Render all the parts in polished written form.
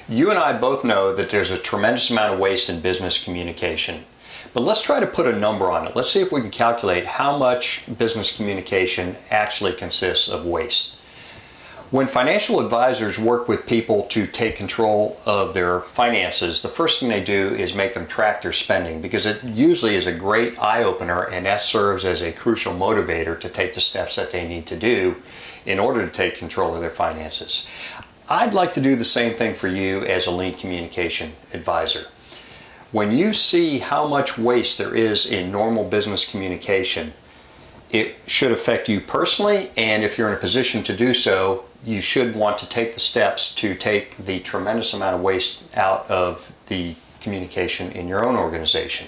You and I both know that there's a tremendous amount of waste in business communication. But let's try to put a number on it. Let's see if we can calculate how much business communication actually consists of waste. When financial advisors work with people to take control of their finances, the first thing they do is make them track their spending, because it usually is a great eye-opener, and that serves as a crucial motivator to take the steps that they need to do in order to take control of their finances. I'd like to do the same thing for you as a lean communication advisor. When you see how much waste there is in normal business communication, it should affect you personally, and if you're in a position to do so, you should want to take the steps to take the tremendous amount of waste out of the communication in your own organization.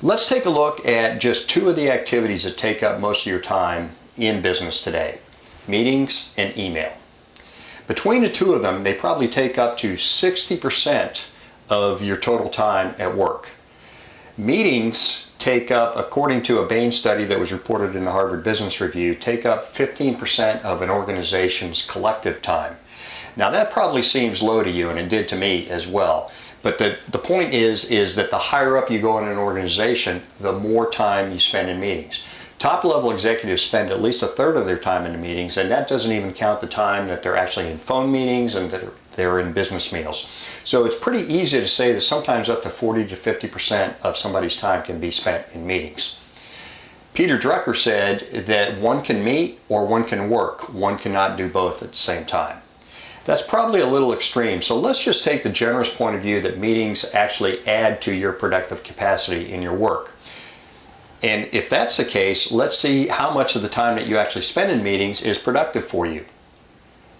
Let's take a look at just two of the activities that take up most of your time in business today: meetings and email. Between the two of them, they probably take up to 60% of your total time at work. Meetings take up, according to a Bain study that was reported in the Harvard Business Review, take up 15% of an organization's collective time. Now that probably seems low to you, and it did to me as well. But the point is that the higher up you go in an organization, the more time you spend in meetings. Top level executives spend at least a third of their time in the meetings, and that doesn't even count the time that they're actually in phone meetings and that they're in business meals. So it's pretty easy to say that sometimes up to 40 to 50% of somebody's time can be spent in meetings. Peter Drucker said that one can meet or one can work. One cannot do both at the same time. That's probably a little extreme, so let's just take the generous point of view that meetings actually add to your productive capacity in your work. And if that's the case, let's see how much of the time that you actually spend in meetings is productive for you.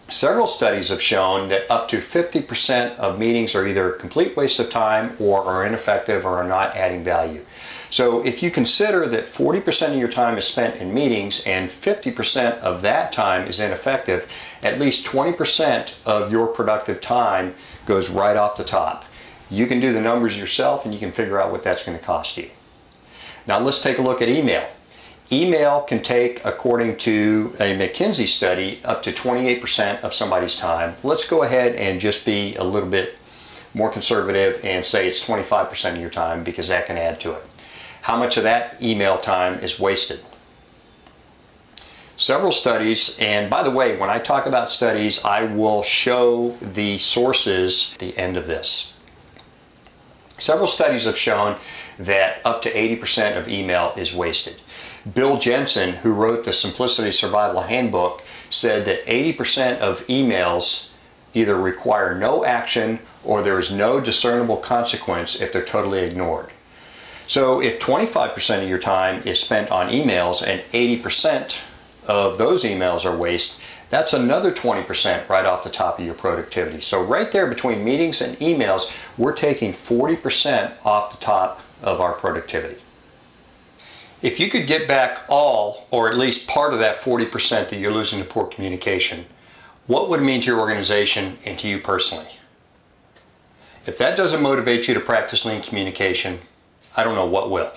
Several studies have shown that up to 50% of meetings are either a complete waste of time or are ineffective or are not adding value. So if you consider that 40% of your time is spent in meetings and 50% of that time is ineffective, at least 20% of your productive time goes right off the top. You can do the numbers yourself and you can figure out what that's going to cost you. Now let's take a look at email. Email can take, according to a McKinsey study, up to 28% of somebody's time. Let's go ahead and just be a little bit more conservative and say it's 25% of your time, because that can add to it. How much of that email time is wasted? Several studies, and by the way, when I talk about studies, I will show the sources at the end of this. Several studies have shown that up to 80% of email is wasted. Bill Jensen, who wrote the Simplicity Survival Handbook, said that 80% of emails either require no action or there is no discernible consequence if they're totally ignored. So if 25% of your time is spent on emails and 80% of those emails are waste, that's another 20% right off the top of your productivity. So right there between meetings and emails, we're taking 40% off the top of our productivity. If you could get back all, or at least part of that 40% that you're losing to poor communication, what would it mean to your organization and to you personally? If that doesn't motivate you to practice lean communication, I don't know what will.